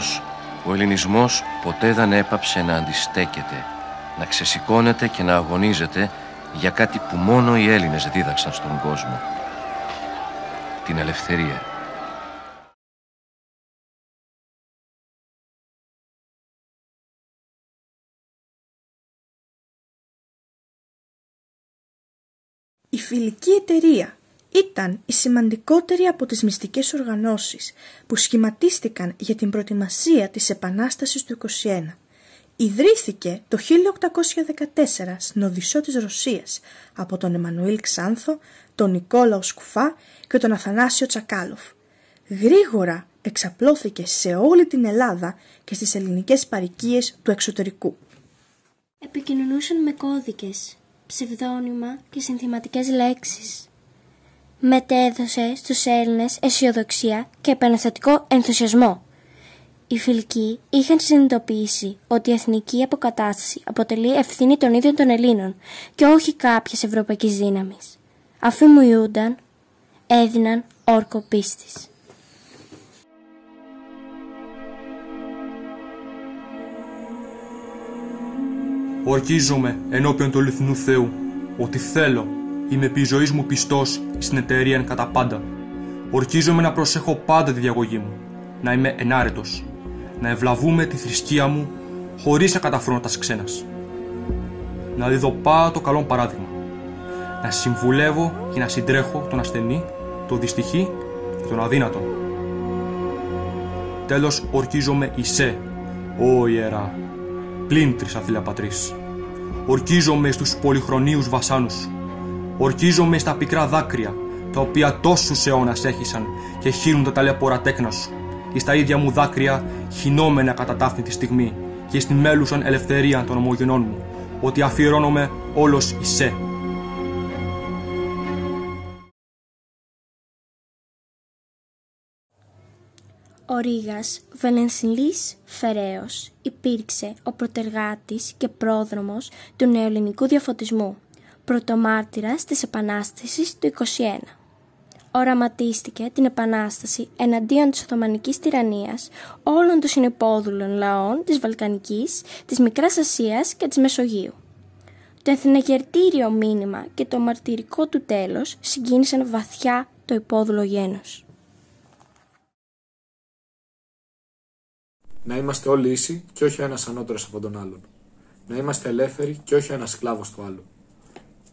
Ευτυχώς, ο ελληνισμός ποτέ δεν έπαψε να αντιστέκεται, να ξεσηκώνεται και να αγωνίζεται για κάτι που μόνο οι Έλληνες δίδαξαν στον κόσμο. Την ελευθερία. Η Φιλική Εταιρεία ήταν η σημαντικότερη από τις μυστικές οργανώσεις που σχηματίστηκαν για την προετοιμασία της Επανάστασης του 1921. Ιδρύθηκε το 1814 στην Οδυσσό της Ρωσίας από τον Εμμανουήλ Ξάνθο, τον Νικόλαο Σκουφά και τον Αθανάσιο Τσακάλοφ. Γρήγορα εξαπλώθηκε σε όλη την Ελλάδα και στις ελληνικές παροικίες του εξωτερικού. Επικοινωνούσαν με κώδικες, ψευδόνυμα και συνθηματικές λέξεις. Μετέδωσε στους Έλληνες αισιοδοξία και επαναστατικό ενθουσιασμό. Οι φιλικοί είχαν συνειδητοποιήσει ότι η εθνική αποκατάσταση αποτελεί ευθύνη των ίδιων των Ελλήνων και όχι κάποιες ευρωπαϊκής δύναμης. Αφού μοιούνταν, έδιναν όρκο πίστης. Ορκίζομαι ενώπιον του αληθινού Θεού ότι θέλω, είμαι επί ζωής μου πιστός στην εταιρεία κατά πάντα. Ορκίζομαι να προσέχω πάντα τη διαγωγή μου, να είμαι ενάρετος, να ευλαβούμε τη θρησκεία μου χωρίς να καταφρώνω τας ξένας. Να δίδω πάντα το καλό παράδειγμα, να συμβουλεύω και να συντρέχω τον ασθενή, τον δυστυχή και τον αδύνατον. Τέλος, ορκίζομαι εισέ, ω ιερά, πλην τρισαθήλια πατρίς. Ορκίζομαι στους πολυχρονίους βασάνους σου. Ορκίζομαι στα πικρά δάκρυα, τα οποία τόσους αιώνας έχησαν και χύνουν τα ταλαιπωρά τέκνα σου. Και στα ίδια μου δάκρυα χυνόμενα κατά ταύτη τη στιγμή και στην μέλουσαν ελευθερία των ομογενών μου, ότι αφιερώνομαι όλος εισέ. Ο Ρήγας Βελενσιλής Φεραίος υπήρξε ο προτεργάτης και πρόδρομος του νεοελληνικού διαφωτισμού, πρωτομάρτυρας της Επανάστασης του 1921. Οραματίστηκε την Επανάσταση εναντίον της Οθωμανικής τυραννίας όλων των συνυπόδουλων λαών της Βαλκανικής, της Μικράς Ασίας και της Μεσογείου. Το εθνεγερτήριο μήνυμα και το μαρτυρικό του τέλος συγκίνησαν βαθιά το υπόδουλο γένος. Να είμαστε όλοι ίσοι και όχι ο ένας ανώτερος από τον άλλον. Να είμαστε ελεύθεροι και όχι ο ένας σκλάβος του άλλου.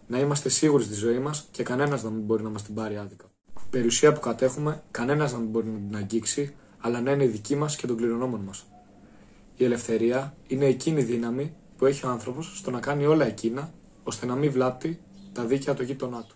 Να είμαστε σίγουροι στη ζωή μας και κανένας να μην μπορεί να μας την πάρει άδικα. Περιουσία που κατέχουμε, κανένας να μην μπορεί να την αγγίξει, αλλά να είναι δική μας και των κληρονόμων μας. Η ελευθερία είναι εκείνη η δύναμη που έχει ο άνθρωπος στο να κάνει όλα εκείνα, ώστε να μην βλάπτει τα δίκαια του γείτονά του.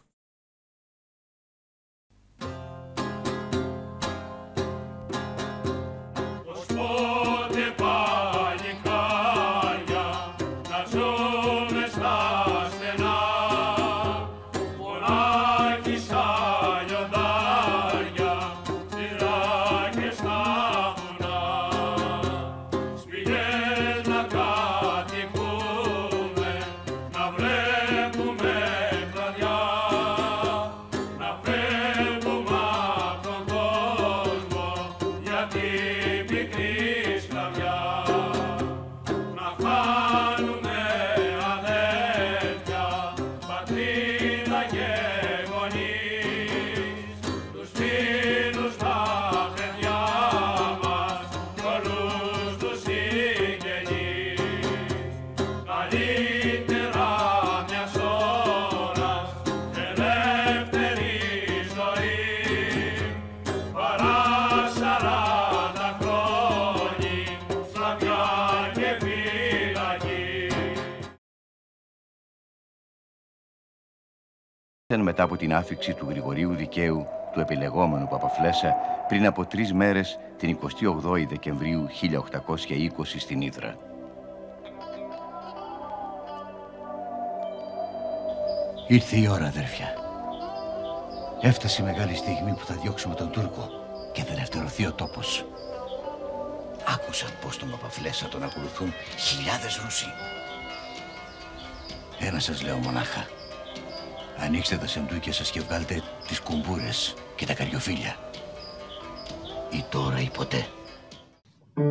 Μετά από την άφιξη του Γρηγορίου Δικαίου, του επιλεγόμενου Παπαφλέσσα, πριν από 3 μέρες, την 28η Δεκεμβρίου 1820 στην Ύδρα. Ήρθε η ώρα, αδέρφια. Έφτασε η μεγάλη στιγμή που θα διώξουμε τον Τούρκο και θα ελευθερωθεί ο τόπος. Άκουσαν πως τον Παπαφλέσσα τον ακολουθούν χιλιάδες Ρώσοι. Ένα σας λέω μονάχα. Ανοίξτε τα σεντούκια σας και βγάλτε τις κουμπούρες και τα καριοφύλια. Ή τώρα ή ποτέ. Η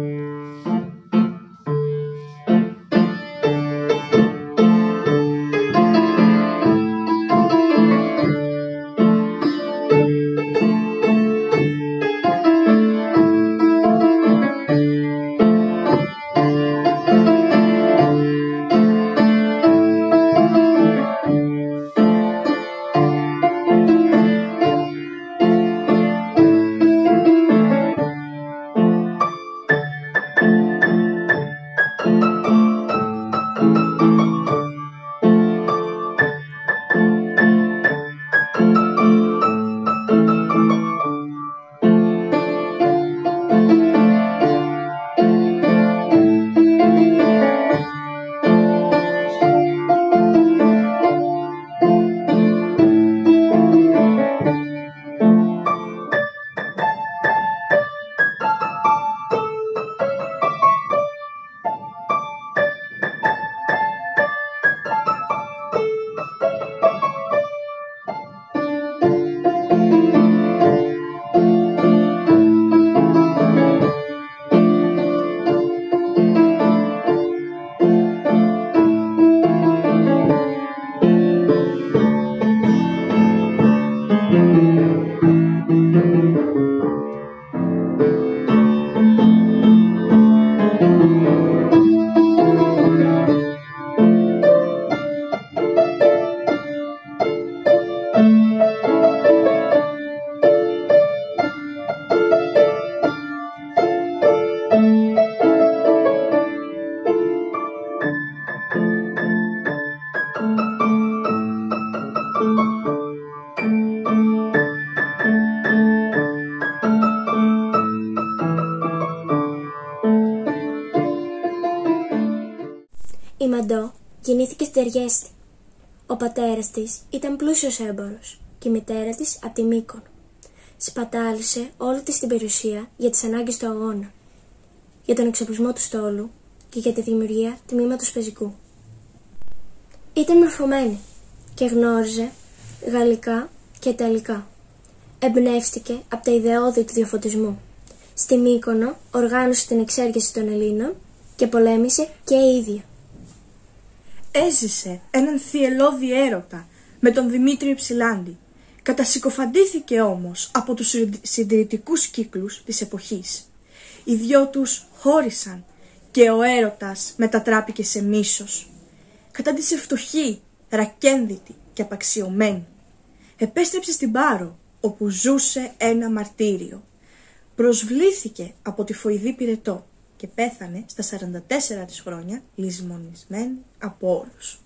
Μαντώ γεννήθηκε στη Ταιριέστη. Ο πατέρας της ήταν πλούσιος έμπορος και η μητέρα της από τη Μύκονο. Σπατάλησε όλη της την περιουσία για τις ανάγκες του αγώνα, για τον εξοπλισμό του στόλου και για τη δημιουργία τμήματος πεζικού. Ήταν μορφωμένη και γνώριζε γαλλικά και ιταλικά. Εμπνεύστηκε από τα ιδεώδη του διαφωτισμού. Στη Μύκονο οργάνωσε την εξέργεση των Ελλήνων και πολέμησε και η ίδια. Έζησε έναν θυελλώδη έρωτα με τον Δημήτριο Υψηλάντη. Κατασυκοφαντήθηκε όμως από τους συντηρητικούς κύκλους της εποχής. Οι δυο τους χώρισαν και ο έρωτας μετατράπηκε σε μίσος. Κατάντησε φτωχή, ρακένδυτη και απαξιωμένη. Επέστρεψε στην Πάρο, όπου ζούσε ένα μαρτύριο. Προσβλήθηκε από τη Φοηδή Πυρετό και πέθανε στα 44 της χρόνια, λησμονισμένη από όλους.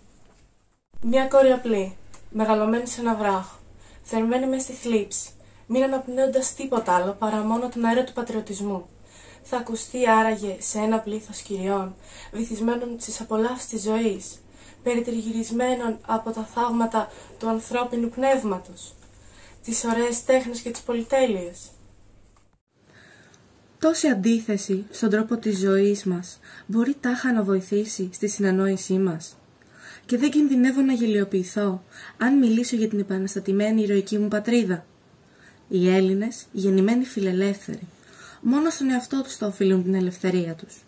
Μια κόρη απλή, μεγαλωμένη σε ένα βράχο, θερμένη μες στη θλίψη, μην αναπνέοντας τίποτα άλλο παρά μόνο τον αέρα του πατριωτισμού. Θα ακουστεί άραγε σε ένα πλήθος κυριών, βυθισμένων στις απολαύσεις της ζωής, περιτριγυρισμένων από τα θαύματα του ανθρώπινου πνεύματος, τις ωραίες τέχνες και τις πολυτέλειες. Τόση αντίθεση στον τρόπο της ζωής μας μπορεί τάχα να βοηθήσει στη συνανόησή μας. Και δεν κινδυνεύω να γελιοποιηθώ αν μιλήσω για την επαναστατημένη ηρωική μου πατρίδα. Οι Έλληνες, γεννημένοι φιλελεύθεροι, μόνο στον εαυτό τους θα οφείλουν την ελευθερία τους.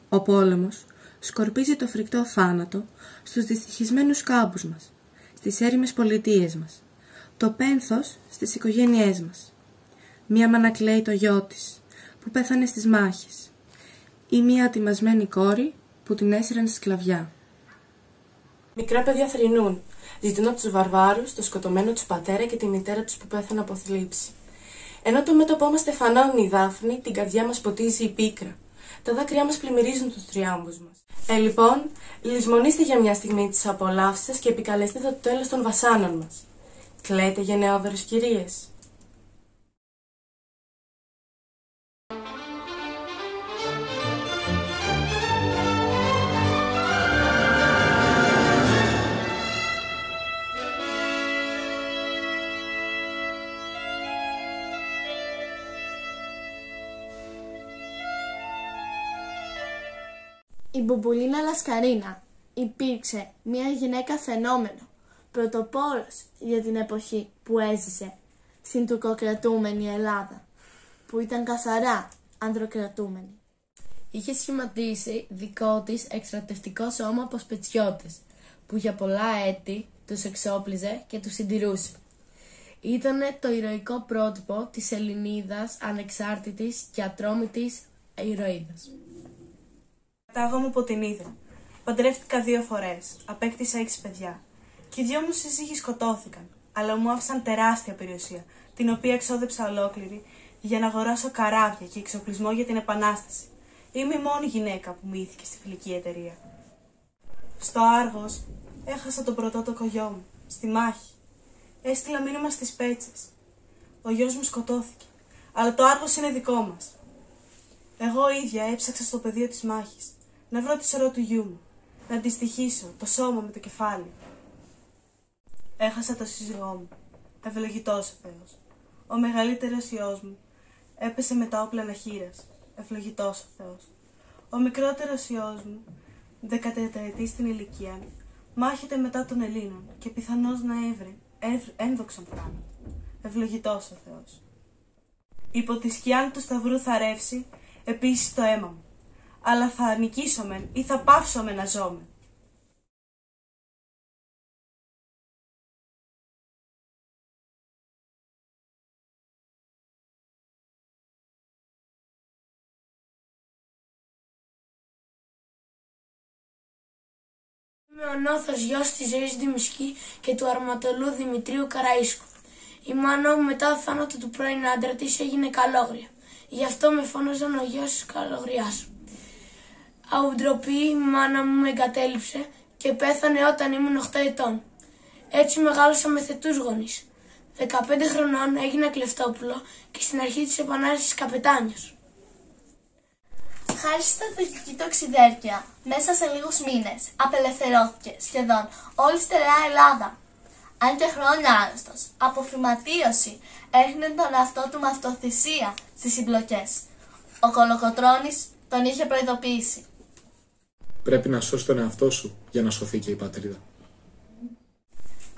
Ο πόλεμος σκορπίζει το φρικτό θάνατο στους δυστυχισμένους κάμπους μας, στις έρημες πολιτείες μας, το πένθος στις οικογένειές μας. Μία μάνα κλαίει το γιο της, που πέθανε στις μάχες, ή μία ατιμασμένη κόρη που την έσυραν στη σκλαβιά. Μικρά παιδιά θρηνούν, ζητούν από τους βαρβάρους το σκοτωμένο τους πατέρα και τη μητέρα τους που πέθανε από θλίψη. Ενώ το μέτωπό μας στεφανώνει η δάφνη, την καρδιά μας ποτίζει η πίκρα. Τα δάκρυά μας πλημμυρίζουν τους τριάμβους μας. Λοιπόν, λησμονήστε για μια στιγμή τις απολαύσεις σας και επικαλεστείτε το τέλος των βασάνων μας. Κλαίτε γενναιόδωρες κυρίες. Η Μπουμπουλίνα Λασκαρίνα υπήρξε μια γυναίκα φαινόμενο, πρωτοπόρος για την εποχή που έζησε στην τουρκοκρατούμενη Ελλάδα, που ήταν καθαρά ανδροκρατούμενη. είχε σχηματίσει δικό της εκστρατευτικό σώμα από σπετσιώτες, που για πολλά έτη τους εξόπλιζε και τους συντηρούσε. Ήτανε το ηρωικό πρότυπο της Ελληνίδας ανεξάρτητης και ατρόμητης ηρωίδας. Κατάγομαι από την Ύδρα. Παντρεύτηκα 2 φορές. Απέκτησα 6 παιδιά. Και οι 2 μου σύζυγοι σκοτώθηκαν. Αλλά μου άφησαν τεράστια περιουσία, την οποία εξόδεψα ολόκληρη για να αγοράσω καράβια και εξοπλισμό για την Επανάσταση. Είμαι η μόνη γυναίκα που μύθηκε στη φιλική εταιρεία. Στο Άργος έχασα τον πρωτότοκο γιο μου, στη μάχη. Έστειλα μήνυμα στις Πέτσες. Ο γιος μου σκοτώθηκε, αλλά το Άργος είναι δικό μας. Εγώ ίδια έψαξα στο πεδίο της μάχης, να βρω τη σωρό του γιού μου, να αντιστοιχίσω το σώμα με το κεφάλι. Έχασα το σύζυγό μου, ευλογητός ο Θεός. Ο μεγαλύτερος γιος μου έπεσε με τα όπλα αναχήρας, ευλογητός ο Θεός. Ο μικρότερος γιος μου, 14ετής στην ηλικία, μάχεται μετά των Ελλήνων και πιθανώς να έβρε ένδοξον θάνατο, ευλογητός ο Θεός. Υπό τη σκιά του σταυρού θα ρεύσει επίσης το αίμα μου, αλλά θα νικήσομεν ή θα πάυσομεν να ζώμεν. Είμαι ο νόθος γιος της Ζωής Δημισκή και του αρματολού Δημητρίου Καραΐσκου. Η μάνα μου μετά το θάνατο του πρώην άντρα της έγινε καλόγρια. Γι' αυτό με φώναζαν ο γιος της καλογριάς. Αουντροπή η μάνα μου με εγκατέλειψε και πέθανε όταν ήμουν 8 ετών. Έτσι μεγάλωσα με θετούς γονείς. 15 χρονών έγινα κλεφτόπουλο και στην αρχή της Επανάστασης καπετάνιος. Χάρη στα τουρκική τοξιδέρκεια, μέσα σε λίγους μήνες απελευθερώθηκε σχεδόν όλη η στερεά Ελλάδα. Αν και χρόνια άρρωστος, από φυματίωση έχνε τον εαυτό του με αυτοθυσία στις συμπλοκές. Ο Κολοκοτρώνης τον είχε προειδοποιήσει. Πρέπει να σώσει τον εαυτό σου για να σωθεί και η πατρίδα.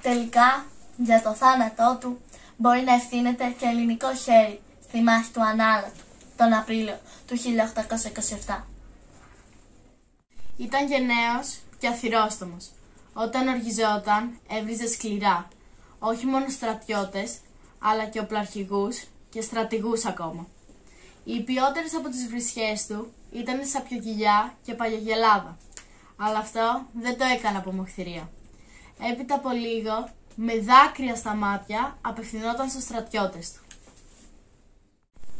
Τελικά, για το θάνατό του, μπορεί να ευθύνεται και ελληνικό χέρι στη μάχη του Ανάλατου τον Απρίλιο του 1827. Ήταν γενναίος και αθυρόστομος. Όταν οργιζόταν, έβριζε σκληρά, όχι μόνο στρατιώτες, αλλά και οπλαρχηγούς και στρατηγούς ακόμα. Οι ποιότερες από τις βρισιές του ήταν σαπιοκυλιά και παλιογελάδα, αλλά αυτό δεν το έκανε από μοχθηρία. Έπειτα από λίγο, με δάκρυα στα μάτια, απευθυνόταν στους στρατιώτες του.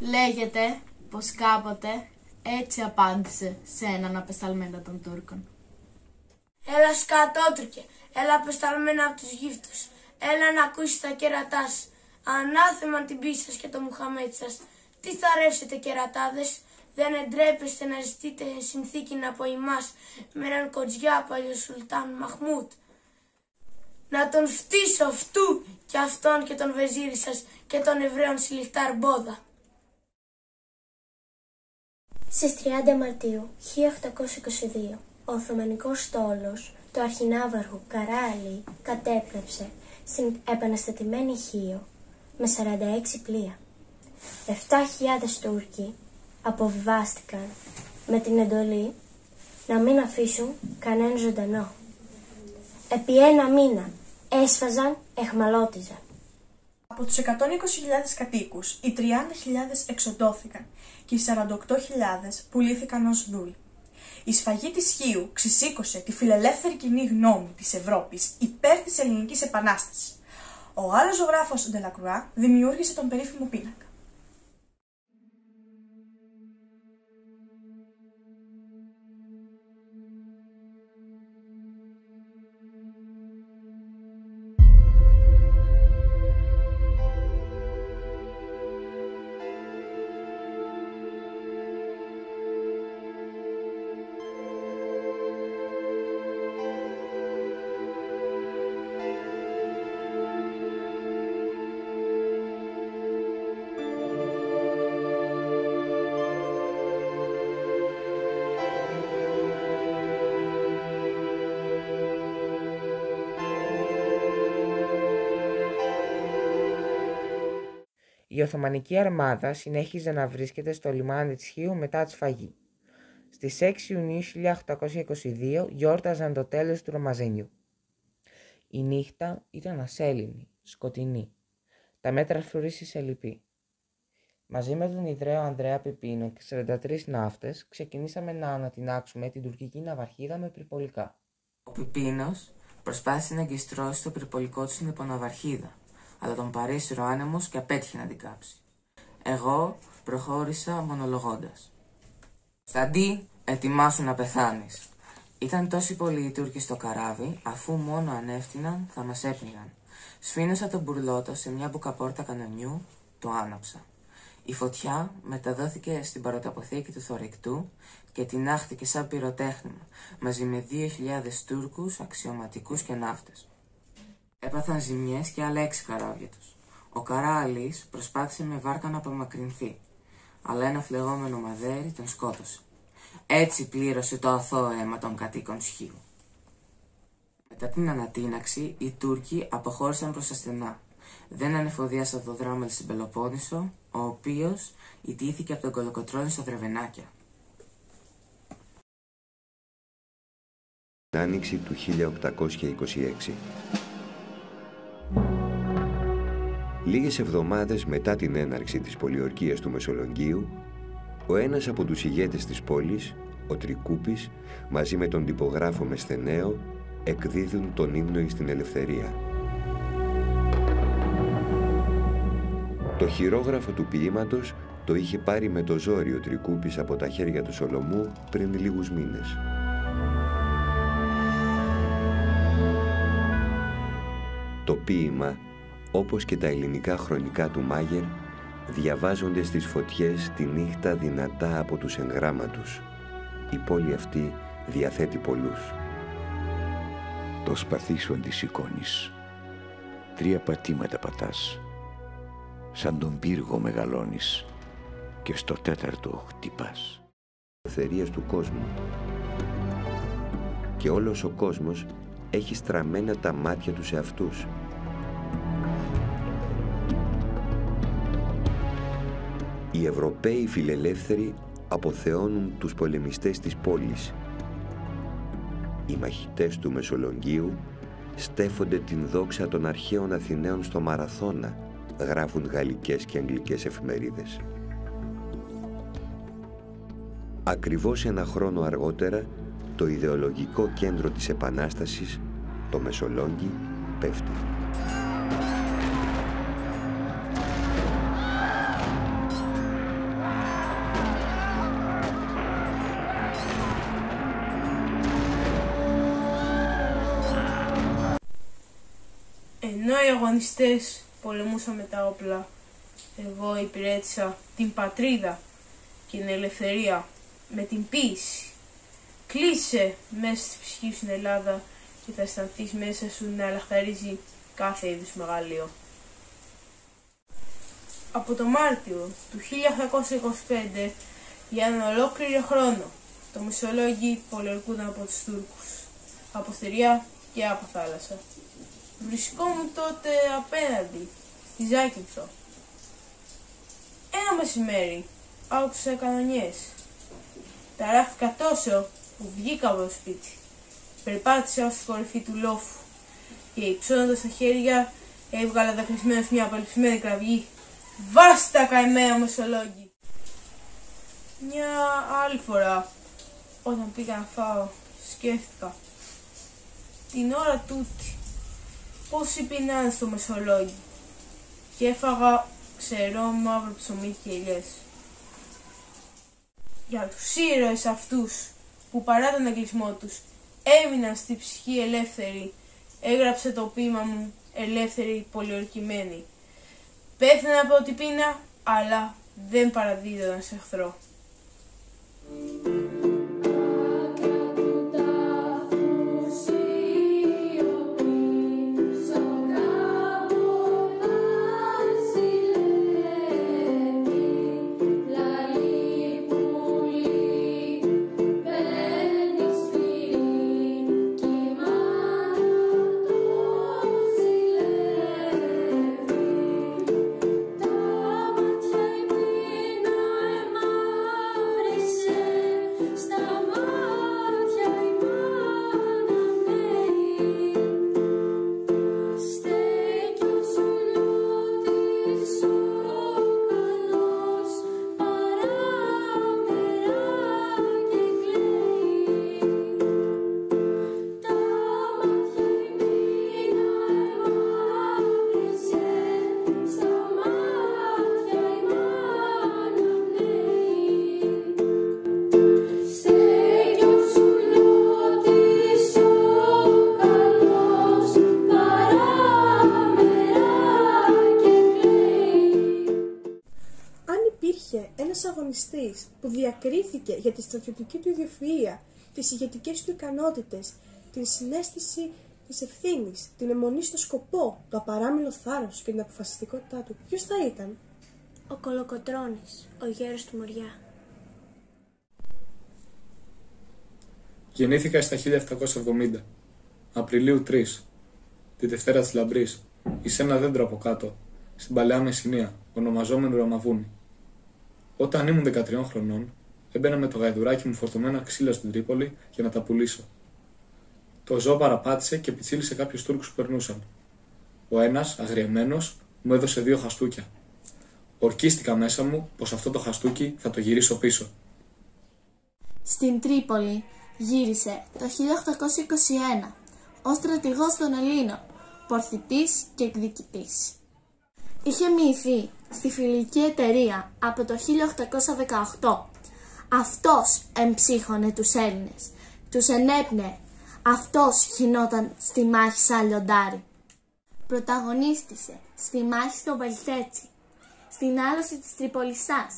Λέγεται πως κάποτε έτσι απάντησε σε έναν απεσταλμένο των Τούρκων. Έλα σκατότρικε, έλα απεσταλμένα από τους γύφτους, έλα να ακούσεις τα κερατά σας. Ανάθεμα την πίστη σας και το Μουχαμέτ σας. Τι θα ρεύσετε κερατάδες, δεν εντρέπεστε να ζητείτε συνθήκη από εμάς με έναν κοτζιά παλιό Σουλτάν Μαχμούτ. Να τον φτύσω αυτού και αυτόν και τον βεζίρι σας και τον Εβραίων Σιλιχτάρ Μπόδα. Στις 30 Μαρτίου 1822, ο Οθωμανικός στόλος του αρχινάβαρχου Καράλη κατέπλεψε στην επαναστατημένη Χίο με 46 πλοία. 7.000 Τούρκοι αποβιβάστηκαν με την εντολή να μην αφήσουν κανένα ζωντανό. Επί 1 μήνα έσφαζαν, εχμαλώτιζαν. Από τους 120.000 κατοίκους, οι 30.000 εξοντώθηκαν και οι 48.000 πουλήθηκαν ως δούλοι. Η σφαγή της Χίου ξεσήκωσε τη φιλελεύθερη κοινή γνώμη της Ευρώπης υπέρ της ελληνικής επανάστασης. Ο άλλος ζωγράφος Ντελακρουά δημιούργησε τον περίφημο πίνακα. Η Οθωμανική αρμάδα συνέχιζε να βρίσκεται στο λιμάνι της Χίου μετά τη σφαγή. Στις 6 Ιουνίου 1822 γιόρταζαν το τέλος του Ρωμαζενιού. Η νύχτα ήταν ασέλινη, σκοτεινή. Τα μέτρα φρουρήσει σε λυπή. Μαζί με τον Ιδραίο Ανδρέα Πιπίνο και 43 ναύτες ξεκινήσαμε να ανατινάξουμε την τουρκική ναυαρχίδα με πυρπολικά. Ο Πιπίνος προσπάθησε να εγκιστρώσει το πυρπολικό του στην υποναυαρχίδα, αλλά τον παρέσυρε ο άνεμος και απέτυχε να την κάψει. Εγώ προχώρησα μονολογώντας. «Κωνσταντί, ετοιμάσου να πεθάνεις». Ήταν τόσοι πολλοί οι Τούρκοι στο καράβι, αφού μόνο αν έφτυναν θα μας έπνιγαν. Σφήνωσα τον μπουρλότο σε μια μπουκαπόρτα κανονιού, το άναψα. Η φωτιά μεταδόθηκε στην παροταποθήκη του θωρηκτού και τινάχτηκε σαν πυροτέχνημα, μαζί με 2.000 Τούρκους, αξιωματικούς και ναύτες. Έπαθαν ζημιές και άλλα 6 καράβια τους. Ο Καράλης προσπάθησε με βάρκα να απομακρυνθεί, αλλά ένα φλεγόμενο μαδέρι τον σκότωσε. Έτσι πλήρωσε το αθώο αίμα των κατοίκων Σχοίου. Μετά την ανατείναξη, οι Τούρκοι αποχώρησαν προς τα στενά. Δεν ανεφοδιάσαν το δράμα στην Πελοπόννησο, ο οποίος ιτήθηκε από τον Κολοκοτρώνη στα Δρεβενάκια. Άνοιξη του 1826. Λίγες εβδομάδες μετά την έναρξη της πολιορκίας του Μεσολογγίου, ο ένας από τους ηγέτες της πόλης, ο Τρικούπης, μαζί με τον τυπογράφο Μεσθεναίο, εκδίδουν τον ύμνο εις την ελευθερία. Το χειρόγραφο του ποίηματος το είχε πάρει με το ζόρι ο Τρικούπης από τα χέρια του Σολομού πριν λίγους μήνες. Το ποίημα, όπως και τα ελληνικά χρονικά του Μάγερ, διαβάζονται στις φωτιές τη νύχτα δυνατά από τους εγγράμματους. Η πόλη αυτή διαθέτει πολλούς. Το σπαθί σου αντισηκώνεις. 3 πατήματα πατάς. Σαν τον πύργο μεγαλώνεις και στο 4ο χτυπάς. Ελευθερίας του κόσμου. Και όλος ο κόσμος έχει στραμμένα τα μάτια του σε αυτούς. Οι Ευρωπαίοι φιλελεύθεροι αποθεώνουν τους πολεμιστές της πόλης. Οι μαχητές του Μεσολογγίου στέφονται την δόξα των αρχαίων Αθηναίων στο Μαραθώνα, γράφουν γαλλικές και αγγλικές εφημερίδες. Ακριβώς ένα χρόνο αργότερα, το ιδεολογικό κέντρο της Επανάστασης, το Μεσολόγγι, πέφτει. Ενώ οι αγωνιστές πολεμούσαν με τα όπλα, εγώ υπηρέτησα την πατρίδα και την ελευθερία με την ποίηση. Κλείσε μέσα στη ψυχή σου στην Ελλάδα και θα αισθανθείς μέσα σου να λαχταρίζει κάθε είδους μεγαλείο. Από το Μάρτιο του 1825 για έναν ολόκληρο χρόνο το Μεσολόγγι πολιορκούνταν από τους Τούρκους, από στεριά και από θάλασσα. Βρισκόμουν τότε απέναντι, στη Ζάκυνθο. Ένα μεσημέρι άκουσα κανονιές. Ταράχτηκα τόσο που βγήκα από το σπίτι. Περπάτησα ως την κορυφή του λόφου και υψώνοντας τα χέρια έβγαλα δακρυσμένος μια απελπισμένη κραυγή. «Βάστα, καημένα Μεσολόγγι!» Μια άλλη φορά, όταν πήγα να φάω, σκέφτηκα την ώρα τούτη πόσοι πεινάνε στο Μεσολόγγι και έφαγα ξερό μαύρο ψωμί και ελιές. Για τους ήρωες αυτούς που παρά τον εγκλεισμό τους έμειναν στη ψυχή ελεύθερη, έγραψε το ποίημα μου «Ελεύθερη πολιορκημένη». Πέθανα από την πείνα, αλλά δεν παραδίδονταν σε εχθρό. υπήρχε ένας αγωνιστής που διακρίθηκε για τη στρατιωτική του ιδιοφυΐα, τις ηγετικές του ικανότητες, την συναίσθηση της ευθύνης, την αιμονή στο σκοπό, το απαράμιλο θάρρος και την αποφασιστικότητά του, ποιος θα ήταν? Ο Κολοκοτρώνης, ο γέρος του Μοριά. Γεννήθηκα στα 1770, Απριλίου 3, τη Δευτέρα της Λαμπρής, εις ένα δέντρο από κάτω, στην Παλαιά Μεσσηνία, ονομαζόμενο Ρωμαβούνι. Όταν ήμουν 13 χρονών, έμπαινα με το γαϊδουράκι μου φορτωμένα ξύλα στην Τρίπολη για να τα πουλήσω. Το ζώο παραπάτησε και πιτσίλησε κάποιους Τούρκους που περνούσαν. Ο ένας, αγριεμένος, μου έδωσε 2 χαστούκια. Ορκίστηκα μέσα μου πως αυτό το χαστούκι θα το γυρίσω πίσω. Στην Τρίπολη γύρισε το 1821 ως στρατηγός των Ελλήνων, πορθητής και εκδικητής. Είχε μοιηθεί στη Φιλική Εταιρεία από το 1818. Αυτός εμψύχωνε τους Έλληνες, τους ενέπνεε. Αυτός χυνόταν στη μάχη σαν λιοντάρι. Πρωταγωνίστησε στη μάχη στο Βαλτέτσι, στην άλωση της Τριπολισσάς,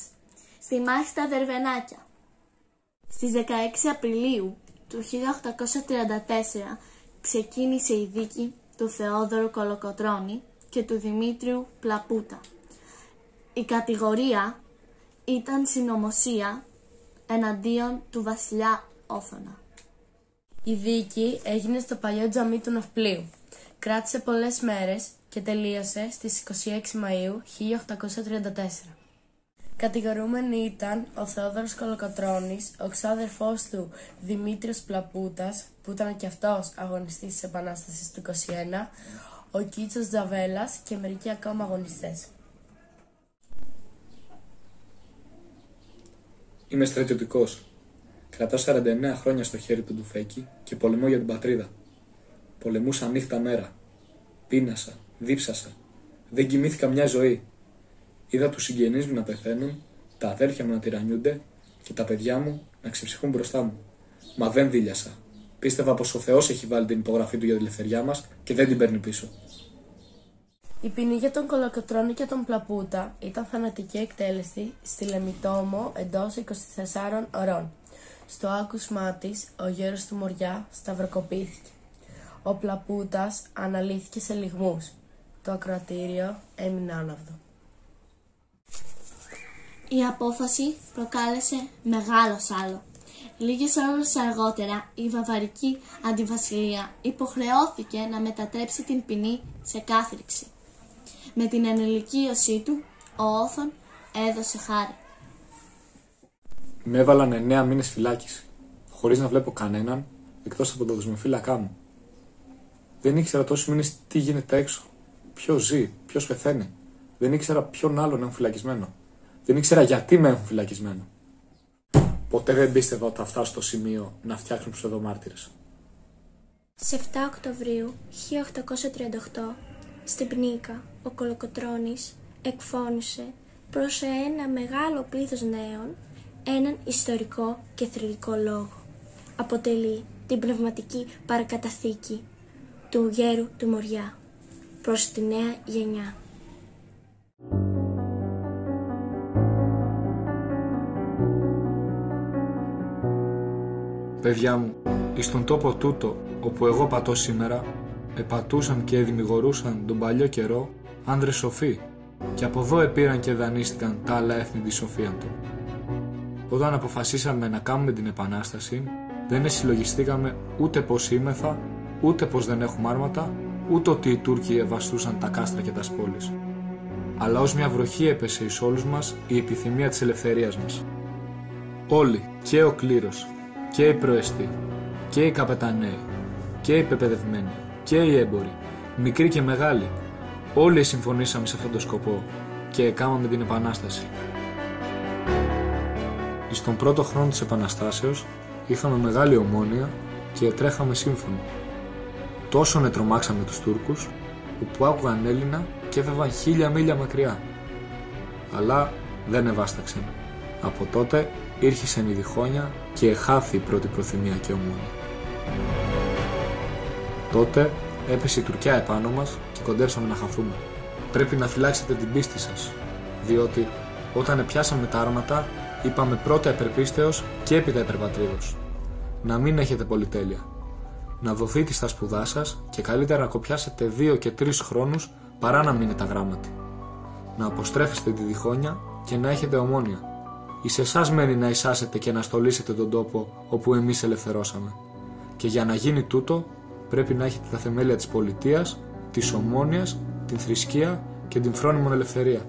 στη μάχη στα Δερβενάκια. Στις 16 Απριλίου του 1834 ξεκίνησε η δίκη του Θεόδωρου Κολοκοτρώνη και του Δημήτριου Πλαπούτα. Η κατηγορία ήταν συνωμοσία εναντίον του βασιλιά Όθωνα. Η δίκη έγινε στο παλιό τζαμί του Ναυπλίου. Κράτησε πολλές μέρες και τελείωσε στις 26 Μαΐου 1834. Κατηγορούμενοι ήταν ο Θεόδωρος Κολοκοτρώνης, ο ξάδερφός του Δημήτριος Πλαπούτας, που ήταν και αυτός αγωνιστής της Επανάστασης του 21, ο Κίτσος Τζαβέλας και μερικοί ακόμα αγωνιστές. Είμαι στρατιωτικός. Κρατάω 49 χρόνια στο χέρι του ντουφέκι και πολεμώ για την πατρίδα. Πολεμούσα νύχτα μέρα. Πείνασα, δίψασα. Δεν κοιμήθηκα μια ζωή. Είδα τους συγγενείς μου να πεθαίνουν, τα αδέλφια μου να τυραννιούνται και τα παιδιά μου να ξεψυχούν μπροστά μου. Μα δεν δίλιασα. Πίστευα πως ο Θεός έχει βάλει την υπογραφή του για τη ελευθεριά μας και δεν την παίρνει πίσω. Η ποινή για τον Κολοκοτρώνη και τον Πλαπούτα ήταν θανατική εκτέλεση στη Λεμιτόμο εντός 24 ωρών. Στο άκουσμά της, ο γέρος του Μοριά σταυροκοπήθηκε. Ο Πλαπούτας αναλύθηκε σε λιγμούς. Το ακροατήριο έμεινε άναυδο. Η απόφαση προκάλεσε μεγάλο σάλο. Λίγες ώρες αργότερα η βαβαρική αντιβασιλεία υποχρεώθηκε να μετατρέψει την ποινή σε κάθριξη. Με την ενηλικίωσή του, ο Όθων έδωσε χάρη. Με έβαλαν 9 μήνες φυλάκιση, χωρίς να βλέπω κανέναν εκτός από τον δοσμοφύλακά μου. Δεν ήξερα τόσους μήνες τι γίνεται έξω, ποιος ζει, ποιος πεθαίνει. Δεν ήξερα ποιον άλλον έχουν φυλακισμένο. Δεν ήξερα γιατί με έχουν φυλακισμένο. Ποτέ δεν πίστευα ότι θα φτάσω στο σημείο να φτιάξουν ψευδομάρτυρες. Σε 7 Οκτωβρίου 1838, στην Πνίκα, ο Κολοκοτρώνης εκφώνησε προς ένα μεγάλο πλήθος νέων έναν ιστορικό και θρυλικό λόγο. Αποτελεί την πνευματική παρακαταθήκη του γέρου του Μοριά προς τη νέα γενιά. Παιδιά μου, εις τον τόπο τούτο όπου εγώ πατώ σήμερα, επατούσαν και εδημιγορούσαν τον παλιό καιρό άνδρες σοφοί και από εδώ επήραν και δανείστηκαν τα άλλα έθνη τη σοφία του. Όταν αποφασίσαμε να κάνουμε την Επανάσταση, δεν συλλογιστήκαμε ούτε πωςήμεθα, ούτε πως δεν έχουμε άρματα, ούτε ότι οι Τούρκοι ευαστούσαν τα κάστρα και τα πόλεις. Αλλά ως μια βροχή έπεσε εις όλους μας η επιθυμία της ελευθερίας μας. Όλοι, και ο κλήρος, και οι προεστοί, και οι καπεταναίοι, και οι πεπαιδευμένοι, και οι έμποροι, μικροί και μεγάλοι, όλοι συμφωνήσαμε σε αυτόν τον σκοπό και έκαναμε την Επανάσταση. Στον πρώτο χρόνο της Επαναστάσεως είχαμε μεγάλη ομόνοια και τρέχαμε σύμφωνοι. Τόσο νετρομάξαμε τους Τούρκους, που άκουγαν Έλληνα και έφευγαν 1000 μίλια μακριά. Αλλά δεν ευάσταξαν. Από τότε ήρχισαν η διχόνια και εχάθη η πρώτη προθυμία και ομόνοια. Τότε έπεσε η Τουρκιά επάνω μας και κοντέψαμε να χαθούμε. Πρέπει να φυλάξετε την πίστη σας, διότι Όταν πιάσαμε τα άρματα, είπαμε πρώτα επερπίστεως και έπειτα επερπατρίδος. Να μην έχετε πολυτέλεια. Να δοθείτε στα σπουδά σας και καλύτερα να κοπιάσετε 2 και 3 χρόνους παρά να μείνετε αγράμματοι. Να αποστρέφεστε τη διχόνοια και να έχετε ομόνοια. Εις εσάς μένει να εισάσετε και να στολίσετε τον τόπο όπου εμείς ελευθερώσαμε. Και για να γίνει τούτο, πρέπει να έχετε τα θεμέλια της πολιτείας, της ομόνοιας, την θρησκεία και την φρόνιμον ελευθερία.